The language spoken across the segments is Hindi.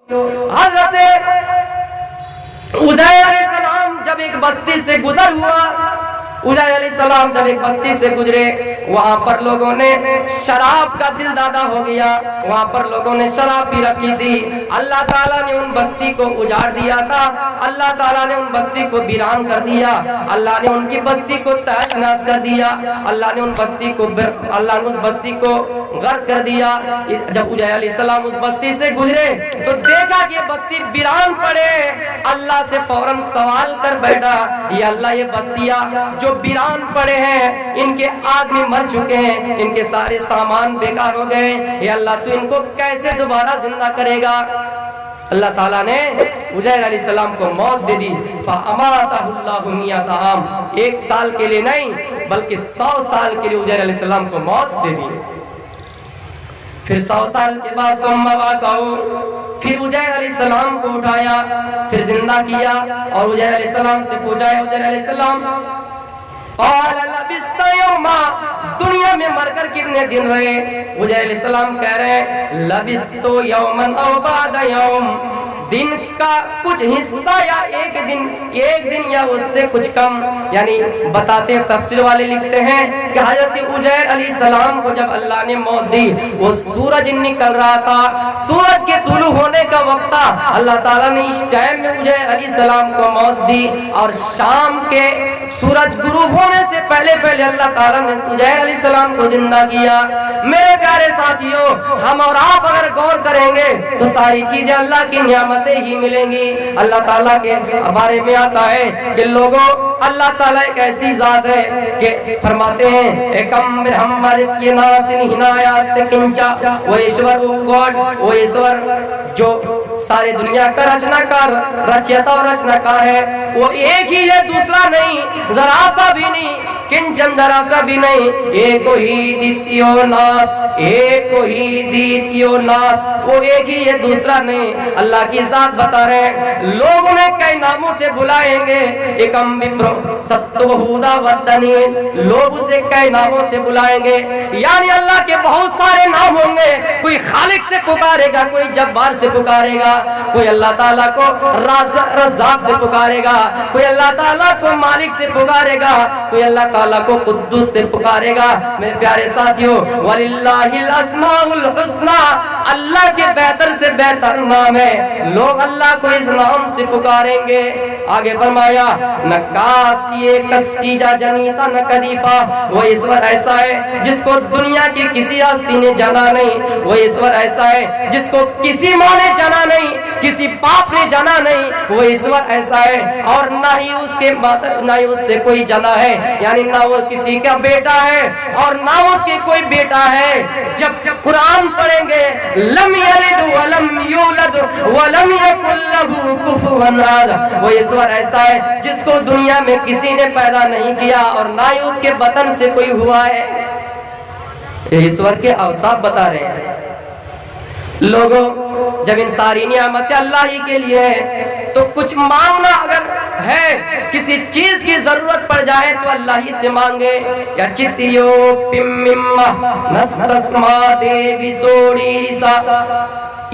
हजरत उज़ैर अलैहिस्सलाम जब एक बस्ती से गुजर हुआ, उज़ैर अलैहिस्सलाम जब एक बस्ती से गुजरे, वहां पर लोगों ने शराब का दिल दादा हो गया, वहां पर लोगों ने शराब पी रखी थी। अल्लाह ताला ने उन बस्ती को उजाड़ दिया था, अल्लाह ताला ने उन बस्ती को वीरान कर दिया, अल्लाह ने उनकी बस्ती को तहस नहस कर दिया, अल्लाह ने उस बस्ती को गर्क कर दिया। जब उज़ैर अलैहिस्सलाम उस बस्ती से गुजरे तो देखा कि बस्ती वीरान पड़े। अल्लाह से फौरन सवाल कर बैठा, या अल्लाह ये बस्तियां जो वीरान पड़े हैं, इनके आदमी मर चुके हैं, इनके सारे सामान बेकार हो गए, या अल्लाह तू इनको कैसे दोबारा जिंदा करेगा। अल्लाह ताला ने उज़ैर अलैहिस्सलाम को मौत दे दी। फ़अमातहुल्लाहु मियता आम, 1 साल के लिए नहीं बल्कि 100 साल के लिए उज़ैर अलैहिस्सलाम को मौत दे दी। फिर 100 साल के बाद फिर उज़ैर अलैहिस्सलाम को उठाया, फिर जिंदा किया और उज़ैर अलैहिस्सलाम से पूछा, उज़ैर अलैहिस्सलाम दुनिया में मरकर कितने दिन रहे? उज़ैर अलैहिस्सलाम कह रहे हैं लबिस्तु यौमन औ बाद यौम, दिन का कुछ हिस्सा या एक दिन या उससे कुछ कम। यानी बताते हैं, तफसीर वाले लिखते हैं कि हजरत उज़ैर अलैहिस्सलाम को जब अल्लाह ने मौत दी, वो सूरज निकल रहा था, सूरज के तुलू होने का वक्त था। अल्लाह ताला ने इस टाइम में उज़ैर अलैहिस्सलाम को मौत दी और शाम के सूरज गुरूब होने से पहले अल्लाह ताला ने उज़ैर अलैहिस्सलाम को जिंदा किया। मेरे प्यारे साथियों, हम और आप अगर गौर करेंगे तो सारी चीजें अल्लाह की नियामतें ही मिलेंगी। अल्लाह ताला के बारे में आता है कि लोगों, अल्लाह ताला एक ऐसी जात है कि फरमाते हैं वो ईश्वर, वो गॉड, वो ईश्वर जो सारे दुनिया का रचनाकार, रचयिता और रचनाकार है, वो एक ही है, दूसरा नहीं, जरा सा भी नहीं, किंचन जरा सा भी नहीं। एको ही द्वितीयो नास, एको ही द्वितीयो नास, वो एक ही है, दूसरा नहीं। अल्लाह की जात बता रहे हैं, लोग उन्हें कई नामों से बुलाएंगे, एकम विप्रो सत्तवहुदा वद्दनी, लोग उसे कई नामों से बुलाएंगे। यानी अल्लाह के बहुत सारे नाम होंगे। कोई खालिक से पुकारेगा, कोई जब्बार से पुकारेगा, कोई अल्लाह ताला को रज़्ज़ाक से पुकारेगा, कोई अल्लाह ताला को मालिक से पुकारेगा, कोई अल्लाह ताला को कुद्दूस से पुकारेगा। मेरे प्यारे साथियों, वलिल्लाहिल अस्माउल हुस्ना, अल्लाह के बेहतर से बेहतर नाम है, लोग अल्लाह को इस नाम से पुकारेंगे। आगे फरमाया नकासिए कस्कीजा जनीता न कदीफा, वो ईश्वर ऐसा है जिसको दुनिया की किसी हस्ती ने जाना नहीं, वो ईश्वर ऐसा है जिसको किसी माँ ने जाना नहीं, किसी बाप ने जाना नहीं, वो ईश्वर ऐसा है और ना ही उसके मातर ना ही उससे कोई जाना है। यानी ना वो किसी का बेटा है और ना उसके कोई बेटा है। जब कुरान पढ़ेंगे लम यलिद वलम यूलद वलम यकुल लहू कुफुवन अहद, वो ईश्वर ऐसा है जिसको दुनिया में किसी ने पैदा नहीं किया और ना ही उसके बतन से कोई हुआ है। ईश्वर के अवसाफ बता रहे हैं। लोगों, जब इन सारी नियामतें अल्लाह ही के लिए है तो कुछ मांगना अगर है, किसी चीज की जरूरत पड़ जाए तो अल्लाह ही से मांगे। या चितियो पिम्मिम्मा नस्तस्मा देवी सोड़ी रिसा,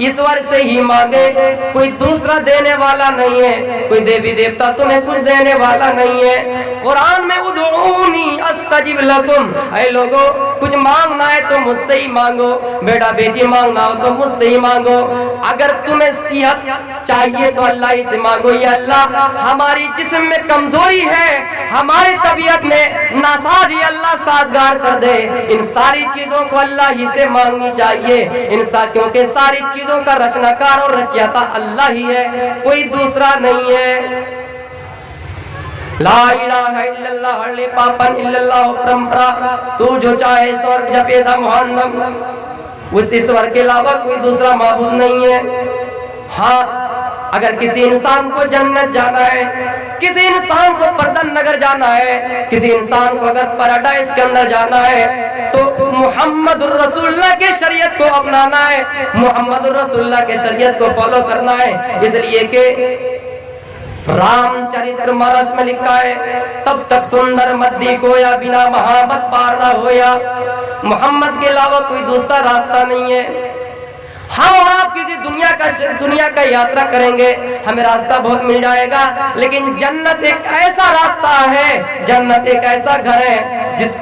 ईश्वर से ही मांगे, कोई दूसरा देने वाला नहीं है, कोई देवी देवता तुम्हें कुछ देने वाला नहीं है। कुरान में उदऊनी अस्तजिब लकुम, ऐ लोगों, कुछ मांगना है तो मुझसे ही मांगो, बेटा बेटी मांगना हो तो मुझसे ही मांगो। अगर तुम्हें सेहत चाहिए तो अल्लाह ही से मांगो। या अल्लाह, हमारी जिस्म में कमजोरी है, हमारी तबीयत में नासाज, ये अल्लाह साजगार कर दे। इन सारी चीजों को अल्लाह ही से मांगनी चाहिए। इन क्योंकि सारी चीजों का रचनाकार और रचयिता अल्लाह ही है, कोई दूसरा नहीं है। ला इलाहा इल्लल्लाह हल्ले पापन इल्लल्लाह परंपरा, तू जो चाहे स्वर्ग जपेदा मोहम्मद, उस ईश्वर के अलावा कोई दूसरा माबूद नहीं है। हाँ, अगर किसी इंसान को जन्नत जाना है, किसी इंसान को पर्दन नगर जाना है, किसी इंसान को अगर पैराडाइज के अंदर जाना है तो मुहम्मद रसूलुल्लाह के शरीयत को अपनाना है, मुहम्मद रसूलुल्लाह के शरीयत को फॉलो करना है। इसलिए कि रामचरित्र मानस में लिखा है, तब तक सुंदर मद्दी को या बिना मोहब्बत पार ना हो, या मोहम्मद के अलावा कोई दूसरा रास्ता नहीं है। हम और आप किसी दुनिया का यात्रा करेंगे, हमें रास्ता बहुत मिल जाएगा, लेकिन जन्नत एक ऐसा रास्ता है, जन्नत एक ऐसा घर है जिस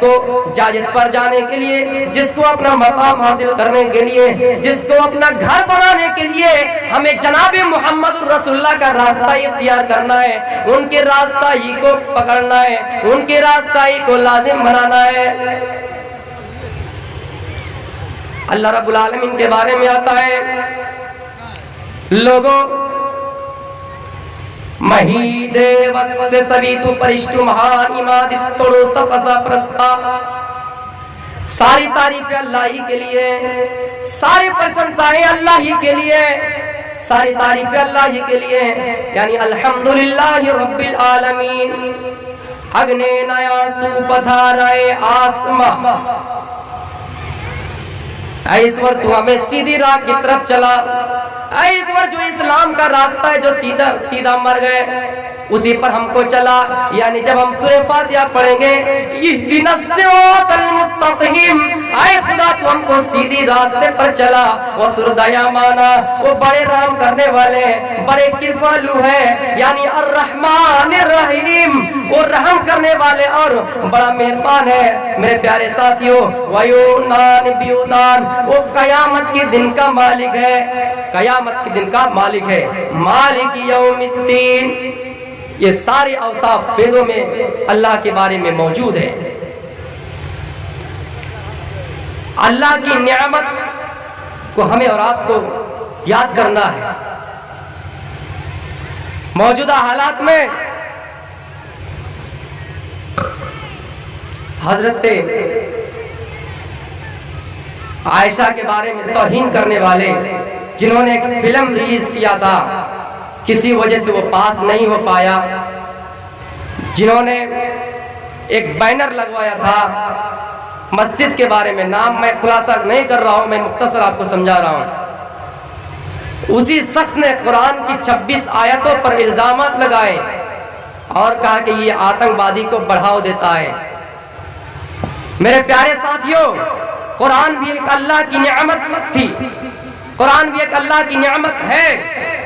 पर जाने के लिए, जिसको अपना मकाम हासिल करने के लिए, जिसको अपना घर बनाने के लिए हमें जनाबे मोहम्मद रसूलुल्लाह का रास्ता इख्तियार करना है, उनके रास्ता ही को पकड़ना है, उनके रास्ता ही को लाजिम बनाना है। अल्लाह रब्बुल आलमीन के बारे में आता है, लोगों महीदेवस्य सवितु परिष्टु महान इमादित्तोड़ो तपसा प्रस्ता। सारी तारीफें अल्लाह ही के लिए, सारी प्रशंसाएं अल्लाह ही के लिए, सारी तारीफें अल्लाह ही के लिए, यानी अल्हम्दुलिल्लाहि रब्बिल आलमीन। अग्ने नया सुपधाराए आसमा, ईश्वर तू हमें सीधी राह की तरफ चला। ईश्वर जो इस्लाम का रास्ता है, जो सीधा सीधा मर गए, उसी पर हमको चला। यानी जब हम सूरह फातिहा पढ़ेंगे, इहदिनस सिरातल मुस्तकीम, आए खुदा तू हमको सीधी रास्ते पर चला। वो सुरदयामाना, वो बड़े रहम करने वाले, बड़े कृपालु है, यानी अर्रहमानिर रहीम, वो रहम करने वाले और बड़ा मेहरबान है। मेरे प्यारे साथियों, वयुनान बियुदान, वो कयामत के दिन का मालिक है, कयामत के दिन का मालिक है, मालिक यौमिद्दीन। ये सारे अवसाफ वेदों में अल्लाह के बारे में मौजूद है। अल्लाह की नियामत को हमें और आपको याद करना है। मौजूदा हालात में हजरत आयशा के बारे में तौहीन करने वाले, जिन्होंने एक फिल्म रिलीज किया था, किसी वजह से वो पास नहीं हो पाया, जिन्होंने एक बैनर लगवाया था मस्जिद के बारे में, नाम मैं खुलासा नहीं कर रहा हूं, मैं मुख्तसर आपको समझा रहा हूं। उसी शख्स ने कुरान की 26 आयतों पर इल्जामात लगाए और कहा कि ये आतंकवादी को बढ़ावा देता है। मेरे प्यारे साथियों, कुरान भी एक अल्लाह की नियामत थी, कुरान भी एक अल्लाह की नियामत है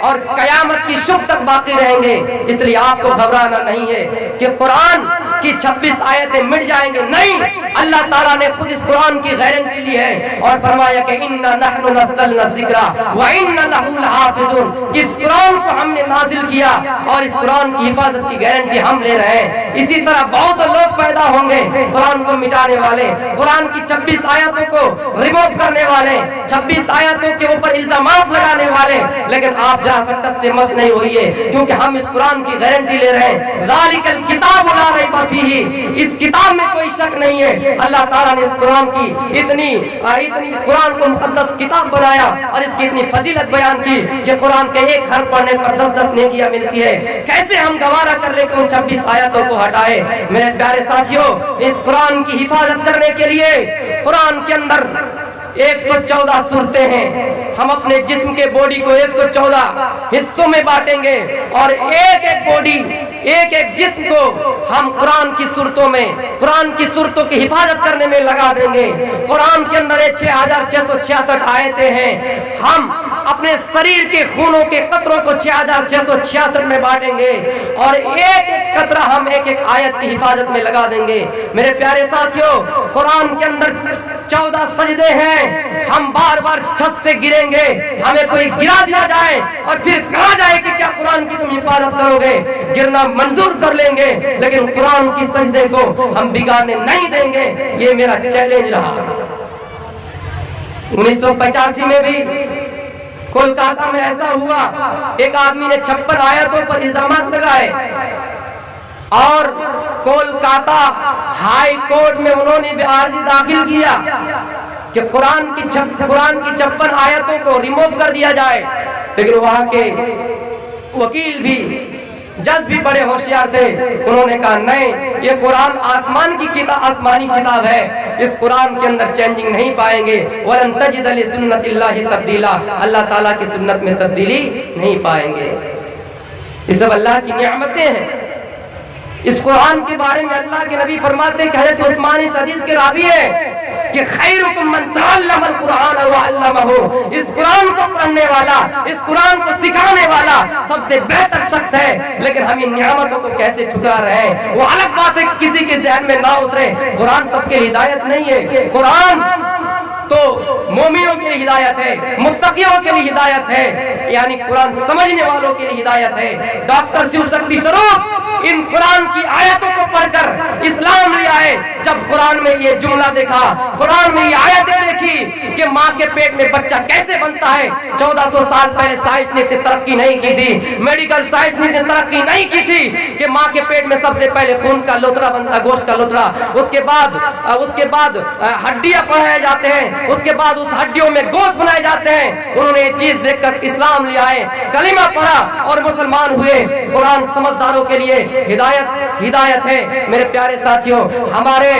और कयामत की शुभ तक बाकी रहेंगे। इसलिए आपको घबराना नहीं है कि कुरान की 26 आयतें मिट जाएंगे, नहीं, अल्लाह ताला ने खुद इस कुरान की गारंटी ली है और फरमाया कि इन्ना नहनु नज़्ज़लना ज़िक्रा व इन्ना लहु लहाफ़िज़ून, कि इस कुरान को हमने नाजिल किया और इस कुरान की हिफाजत की गारंटी हम ले रहे हैं। इसी तरह बहुत लोग पैदा होंगे कुरान को मिटाने वाले, कुरान की 26 आयतों को रिमूव करने वाले, 26 आयतों के ऊपर इल्जामात लगाने वाले, लेकिन आप जरा सख्त से मस नहीं होइए, क्योंकि हम इस कुरान की गारंटी ले रहे हैं। ज़ालिकल किताबु ला रैब फीही, इस किताब में कोई शक नहीं है। अल्लाह ताला ने इस कुरान की इतनी कुरान को मुकद्दस किताब बनाया और इसकी इतनी फजीलत बयान की कि कुरान के एक हर्फ पढ़ने पर 10-10 नेकियां मिलती है। कैसे हम गवारा कर ले कि उन 26 आयतों को हटाए? मेरे प्यारे साथियों, इस कुरान की हिफाजत करने के लिए कुरान के अंदर 114 सूरतें हैं। हम अपने जिस्म के बॉडी को 114 हिस्सों में बांटेंगे और एक एक बॉडी, एक एक जिस्म को हम कुरान की सूरतों में, कुरान की सूरतों की हिफाजत करने में लगा देंगे। कुरान के अंदर 6666 आयतें हैं। हम अपने शरीर के खूनों के कतरों को 6666 में बांटेंगे और एक एक कतरा हम एक एक आयत की हिफाजत में लगा देंगे। मेरे प्यारे साथियों, कुरान के अंदर 14 सजदे हैं। हम बार बार छत से गिरेंगे, हमें कोई गिरा दिया जाए और फिर कहा जाए कि क्या कुरान की तुम हिफाजत करोगे? गिरना मंजूर कर लेंगे, लेकिन कुरान की सजदे को हम बिगाड़ने नहीं देंगे। ये मेरा चैलेंज रहा। 1985 में भी कोलकाता में ऐसा हुआ, एक आदमी ने 56 आयतों पर इल्जामात लगाए और कोलकाता हाई कोर्ट में उन्होंने भी अर्जी दाखिल किया कि कुरान की 56 आयतों को रिमूव कर दिया जाए। लेकिन वहां के वकील भी, जज भी बड़े होशियार थे, उन्होंने कहा नहीं, ये कुरान आसमानी किताब है, इस कुरान के अंदर चेंजिंग नहीं पाएंगे। वलन तजिद लि सुन्नतिल्लाहि तब्दीला, अल्लाह ताला की सुन्नत में तब्दीली नहीं पाएंगे। ये सब अल्लाह की नियामतें हैं। इस कुरान के बारे में अल्लाह के नबी फरमाते हैं कि हज़रत उस्मान इस हदीस के रावी है कि खैरुकुम मन तअल्लमल कुरान व अल्लमहु, इस कुरान को पढ़ने वाला, इस कुरान को सिखाने वाला सबसे बेहतर शख्स है। लेकिन हम इन नियामतों को कैसे ठुकरा रहे हैं, वो अलग बात है कि किसी के ज़हन में ना उतरे। कुरान सबके लिए हिदायत नहीं है, कुरान तो मोमिनों के लिए हिदायत है, मुत्तकियों के लिए हिदायत है, यानी कुरान समझने वालों के लिए हिदायत है। डॉक्टर शिव शक्ति स्वरूप इन कुरान की आयतों को पढ़कर इस्लाम ले आए। जब कुरान में ये जुमला देखा, कुरान में ये आयतें देखी कि माँ के पेट में बच्चा कैसे बनता है। 1400 साल पहले साइंस ने इतनी तरक्की नहीं की थी, मेडिकल साइंस ने इतनी तरक्की नहीं की थी कि माँ के पेट में सबसे पहले खून का लोथड़ा बनता, गोश्त का लोथड़ा, उसके बाद हड्डियां पढ़ाए जाते हैं, उसके बाद उस हड्डियों में गोश्त बनाए जाते हैं। उन्होंने ये चीज देखकर इस्लाम ले आए, कलीमा पढ़ा और मुसलमान हुए। कुरान समझदारों के लिए हिदायत है। मेरे प्यारे साथियों, हमारे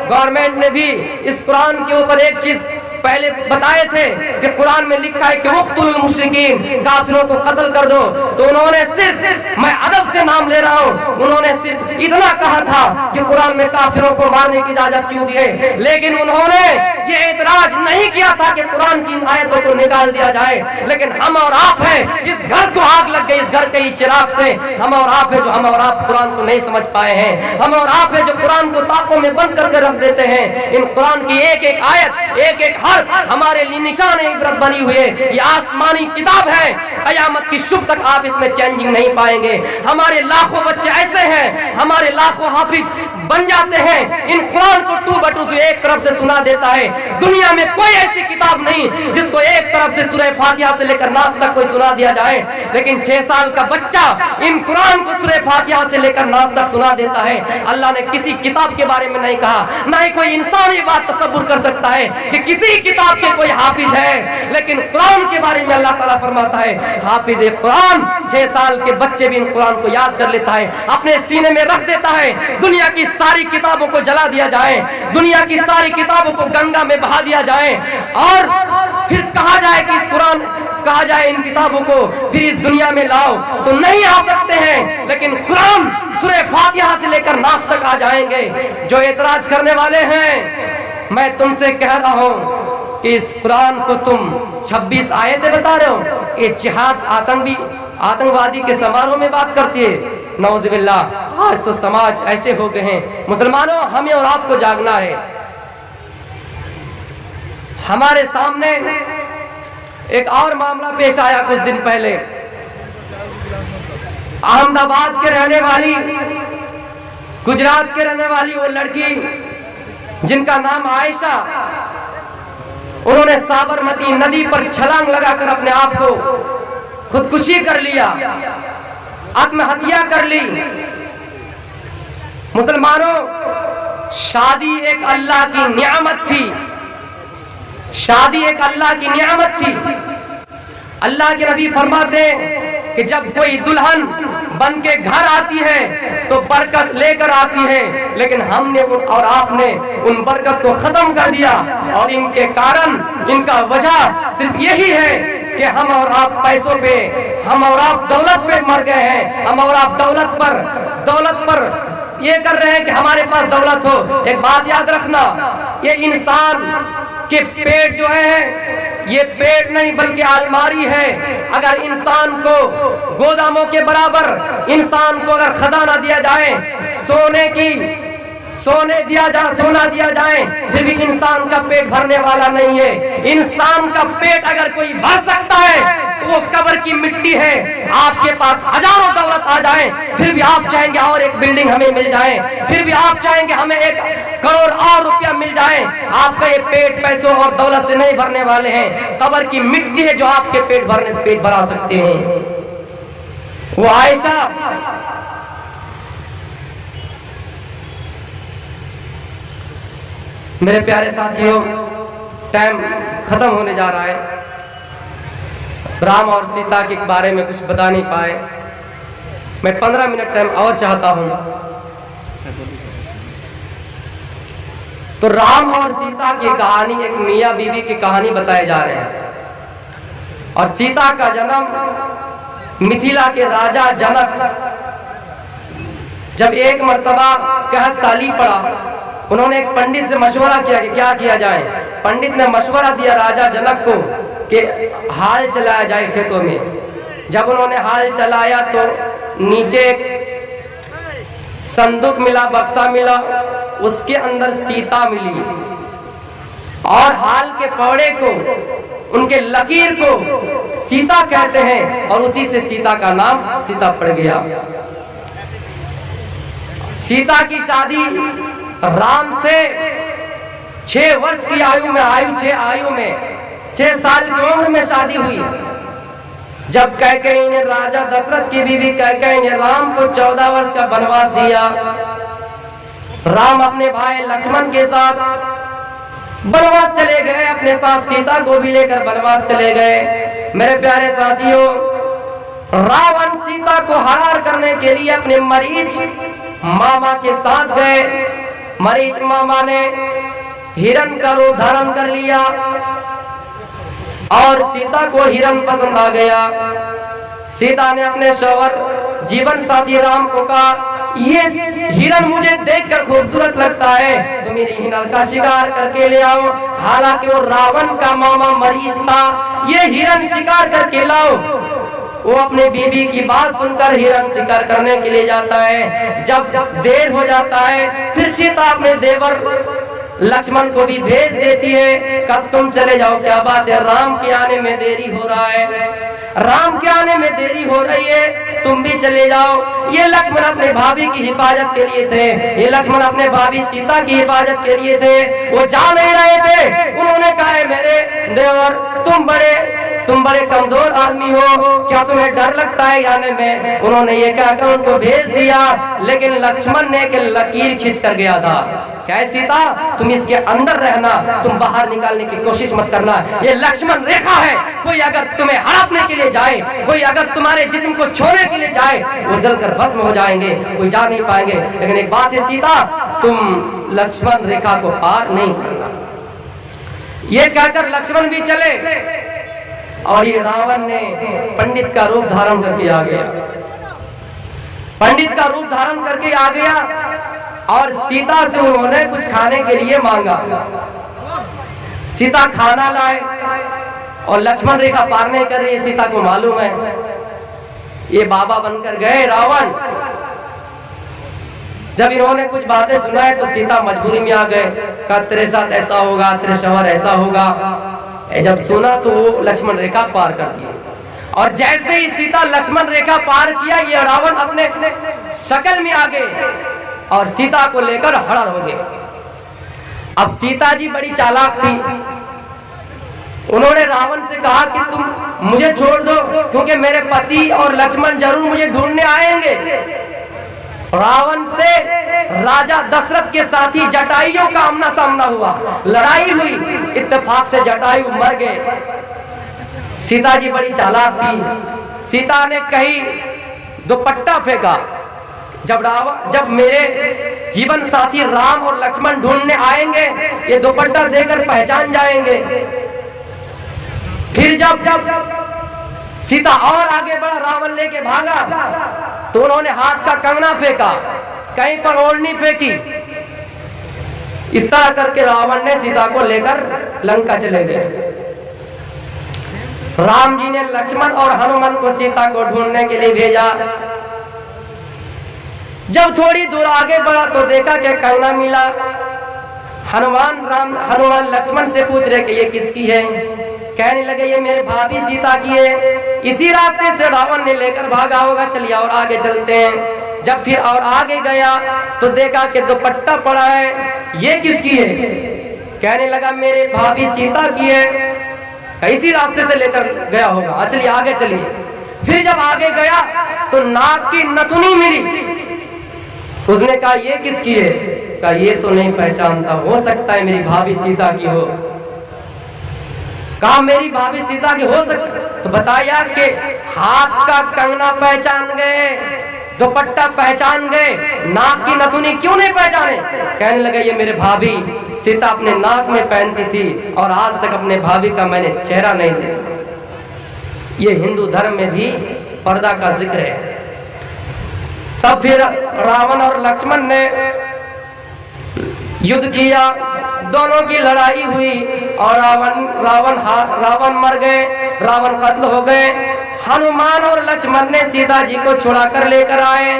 गवर्नमेंट ने भी इस कुरान के ऊपर एक चीज पहले बताए थे कि कुरान में लिखा है कि उक़्तुल मुशरिकीन, काफिरों को कत्ल कर दो। तो उन्होंने सिर्फ, मैं अदब से नाम ले रहा हूँ, उन्होंने सिर्फ इतना कहा था कि कुरान में काफिरों को मारने की इजाजत क्यों दी है, लेकिन उन्होंने ये एतराज नहीं किया था कि कुरान की आयतों को निकाल दिया जाए। लेकिन हम और आप हैं, इस घर को आग लग गई, इस घर के चिराग से। हम और आप है जो हम और आप कुरान को नहीं समझ पाए हैं, हम और आप है जो कुरान को ताकों में बंद करके रख देते हैं। इन कुरान की एक एक आयत, एक एक हमारे लिए निशान इबरत बनी हुई है। ये आसमानी किताब है, कयामत की शुभ तक आप इसमें चेंजिंग नहीं पाएंगे। हमारे लाखों बच्चे ऐसे हैं, हमारे लाखों हाफिज बन जाते हैं, इन कुरान को टू बटू से एक तरफ से सुना देता है। दुनिया में कोई ऐसी किताब नहीं जिसको एक तरफ से सूरह फातिहा से लेकर नास तक कोई सुना दिया जाए, लेकिन 6 साल का बच्चा इन कुरान को सूरह फातिहा से लेकर नास तक सुना देता है। अल्लाह ने किसी किताब के बारे में नहीं कहा, ना ही कोई इंसान ये बात तसव्वुर कर सकता है कि किसी किताब के कोई हाफिज है, लेकिन कुरान के बारे में अल्लाह ताला फरमाता है हाफिज कुरान 6 साल के बच्चे भी इन कुरान को याद कर लेता है, अपने सीने में रख देता है। दुनिया की सारी किताबों को जला दिया जाए, दुनिया की सारी किताबों को गंगा में बहा दिया जाए और फिर कहा जाए कि इस कुरान, कहा जाए इन किताबों को फिर इस दुनिया में लाओ, तो नहीं आ सकते हैं। लेकिन कुरान सूरह फातिहा से लेकर नास तक आ जाएंगे। जो एतराज करने वाले हैं, मैं तुमसे कह रहा हूं कि इस कुरान को तुम 26 आयतें बता रहे हो, ये जिहाद आतंकवादी के समारोह में बात करती है। नौज़ुबिल्लाह, आज तो समाज ऐसे हो गए हैं। मुसलमानों, हमें और आपको जागना है। हमारे सामने एक और मामला पेश आया कुछ दिन पहले। अहमदाबाद के रहने वाली, गुजरात के रहने वाली वो लड़की जिनका नाम आयशा, उन्होंने साबरमती नदी पर छलांग लगाकर अपने आप को खुदकुशी कर लिया, आत्महत्या कर ली। मुसलमानों, शादी एक अल्लाह की नियामत थी, शादी एक अल्लाह की नियामत थी। अल्लाह के नबी फरमाते हैं कि जब कोई दुल्हन बन के घर आती है तो बरकत लेकर आती है, लेकिन हमने और आपने उन बरकत को खत्म कर दिया। और इनके कारण, इनका वजह सिर्फ यही है कि हम और आप पैसों पे, हम और आप दौलत पे मर गए हैं। हम और आप दौलत पर ये कर रहे हैं कि हमारे पास दौलत हो। एक बात याद रखना, ये इंसान के पेट जो है, ये पेट नहीं बल्कि अलमारी है। अगर इंसान को गोदामों के बराबर, इंसान को अगर खजाना दिया जाए, सोना दिया जाए, फिर भी इंसान का पेट भरने वाला नहीं है। इंसान का पेट अगर कोई भर सकता है तो वो कब्र की मिट्टी है। आपके पास हजारों दौलत आ जाए, फिर भी आप चाहेंगे और एक बिल्डिंग हमें मिल जाए, फिर भी आप चाहेंगे हमें 1 करोड़ और रुपया मिल जाए। आपका ये पेट पैसों और दौलत से नहीं भरने वाले हैं, कब्र की मिट्टी है जो आपके पेट भरा सकते हैं। वो आयशा, मेरे प्यारे साथियों, टाइम खत्म होने जा रहा है। राम और सीता के बारे में कुछ बता नहीं पाए। मैं 15 मिनट टाइम और चाहता हूं। तो राम और सीता की कहानी, एक मियाँ बीवी की कहानी बताए जा रहे हैं। और सीता का जन्म मिथिला के राजा जनक जब एक मर्तबा कहसाली पड़ा, उन्होंने एक पंडित से मशवरा किया कि क्या किया जाए। पंडित ने मशवरा दिया राजा जनक को कि हाल चलाया जाए खेतों में। जब उन्होंने हाल चलाया तो नीचे संदूक मिला, बक्सा मिला, उसके अंदर सीता मिली और हाल के पौड़े को, उनके लकीर को सीता कहते हैं और उसी से सीता का नाम सीता पड़ गया। सीता की शादी राम से 6 वर्ष की आयु में 6 साल की उम्र में शादी हुई। जब कैकेयी ने, राजा दशरथ की बीवी कैकेयी ने राम को 14 वर्ष का वनवास दिया। राम अपने भाई लक्ष्मण के साथ वनवास चले गए, अपने साथ सीता को भी लेकर वनवास चले गए। मेरे प्यारे साथियों, रावण सीता को हरार करने के लिए अपने मरीच मामा के साथ गए। मरीच मामा ने हिरण का रूप धारण कर लिया और सीता को हिरण पसंद आ गया। सीता ने अपने शौहर जीवन साथी राम को कहा, ये हिरण मुझे देखकर खूबसूरत लगता है, तो मेरी हिरण का शिकार करके ले आओ। हालांकि वो रावण का मामा मरीच था, ये हिरण शिकार करके लाओ। वो अपने बीबी की बात सुनकर हिरण शिकार करने के लिए जाता है। जब देर हो जाता है, फिर सीता अपने देवर लक्ष्मण को भी भेज देती है, कब तुम चले जाओ, क्या बात है, राम के आने में देरी हो रहा है, राम के आने में देरी हो रही है, तुम भी चले जाओ। ये लक्ष्मण अपने भाभी की हिफाजत के लिए थे, ये लक्ष्मण अपने भाभी सीता की हिफाजत के लिए थे, वो जा नहीं रहे थे। उन्होंने कहा, मेरे देवर तुम बड़े कमजोर आदमी हो, क्या तुम्हें डर लगता है जाने में? उन्होंने ये कहकर उनको भेज दिया, लेकिन लक्ष्मण ने के लकीर खींच कर गया था। क्या सीता, तुम इसके अंदर रहना, तुम बाहर निकालने की कोशिश मत करना, ये लक्ष्मण रेखा है। कोई अगर तुम्हें हड़पने के लिए जाए, कोई अगर तुम्हारे जिस्म को छोड़ने के लिए जाए, वो जलकर भस्म हो जाएंगे, कोई जा नहीं पाएंगे। लेकिन एक बात है सीता, तुम लक्ष्मण रेखा को पार नहीं करना। ये कहकर लक्ष्मण भी चले और ये रावण ने पंडित का रूप धारण करके आ गया। पंडित का रूप धारण करके आ गया और सीता से उन्होंने कुछ खाने के लिए मांगा। सीता खाना लाए और लक्ष्मण रेखा पार नहीं कर रही है, सीता को मालूम है। ये बाबा बनकर गए रावण। जब इन्होंने कुछ बातें सुनाए तो सीता मजबूरी में आ गए, कहा तेरे साथ ऐसा होगा, तेरे शौहर ऐसा होगा। जब सुना तो वो लक्ष्मण रेखा पार कर दी और जैसे ही सीता लक्ष्मण रेखा पार किया, ये रावण अपने शक्ल में आ गए और सीता को लेकर हड़र हो गए। अब सीता जी बड़ी चालाक थी, उन्होंने रावण से कहा कि तुम मुझे छोड़ दो, क्योंकि मेरे पति और लक्ष्मण जरूर मुझे ढूंढने आएंगे। रावण से राजा दशरथ के साथी जटायु का आमना सामना हुआ, लड़ाई हुई, इत्तेफाक से जटायु मर गए। सीता जी बड़ी चालाक थी, सीता ने कहीं दुपट्टा फेंका। जब मेरे जीवन साथी राम और लक्ष्मण ढूंढने आएंगे, ये दुपट्टा देकर पहचान जाएंगे। फिर जब सीता और आगे बढ़ा, रावण लेके भागा, तो उन्होंने हाथ का कंगना फेंका, कहीं पर ओढ़नी फेंकी। इस तरह करके रावण ने सीता को लेकर लंका चले गए। राम जी ने लक्ष्मण और हनुमान को सीता को ढूंढने के लिए भेजा। जब थोड़ी दूर आगे बढ़ा तो देखा कि कंगना मिला। हनुमान लक्ष्मण से पूछ रहे कि ये किसकी है? कहने लगे ये मेरे भाभी सीता की है। इसी रास्ते से रावण ने लेकर भागा होगा, चलिए और आगे चलते हैं। जब फिर और आगे गया तो देखा कि दुपट्टा पड़ा है, ये किसकी है? कहने लगा मेरे भाभी सीता की है। इसी रास्ते से लेकर गया होगा, चलिए आगे चलिए। फिर जब आगे गया तो नाक की नथुनी मिली। उसने कहा ये किसकी है? कहा ये तो नहीं पहचानता, हो सकता है मेरी भाभी सीता की हो। कहा मेरी भाभी सीता की हो सकता, तो बताया कि हाथ का कंगना पहचान गए, दुपट्टा पहचान गए, नाक की नथुनी क्यों नहीं पहचाने? कहने लगे ये मेरे भाभी सीता अपने नाक में पहनती थी और आज तक अपने भाभी का मैंने चेहरा नहीं देखा। ये हिंदू धर्म में भी पर्दा का जिक्र है। तब फिर रावण और लक्ष्मण ने युद्ध किया, दोनों की लड़ाई हुई और रावण मर गए, रावण कत्ल हो गए। हनुमान और लक्ष्मण ने सीता जी को छुड़ा कर लेकर आए।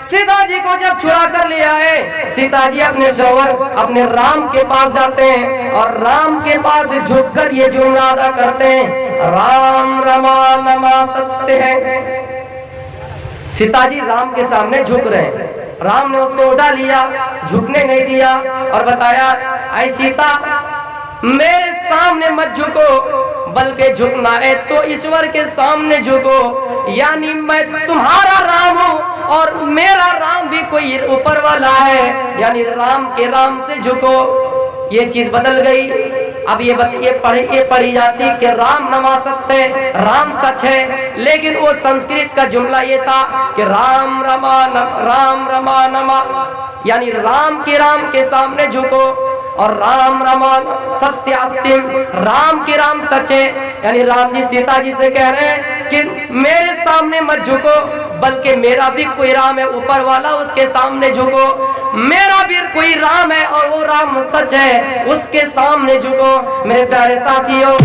सीता जी को जब छुड़ा कर ले आए, सीता जी अपने शौहर अपने राम के पास जाते हैं और राम के पास झुककर ये जुमला अदा करते हैं, राम रमा सत्य है। सीता जी राम के सामने झुक रहे हैं, राम ने उसको उठा लिया, झुकने नहीं दिया और बताया, ऐ सीता मेरे सामने मत झुको, बल्कि झुकना है तो ईश्वर के सामने झुको। यानी मैं तुम्हारा राम हूँ और मेरा राम भी कोई ऊपर वाला है, यानी राम के राम से झुको। ये चीज बदल गई। अब ये पढ़ी जाती कि राम नमा सत्य, राम सच है, लेकिन वो संस्कृत का जुमला ये था कि राम रमा नमा, यानी राम के सामने झुको और राम रमा सत्यास्तिम, राम के राम सच है। यानी राम जी सीता जी से कह रहे हैं कि मेरे सामने मत झुको, बल्कि मेरा भी कोई राम है ऊपर वाला, उसके सामने झुको। मेरा भी कोई राम है और वो राम सच है, उसके सामने झुको। मेरे प्यारे साथियों,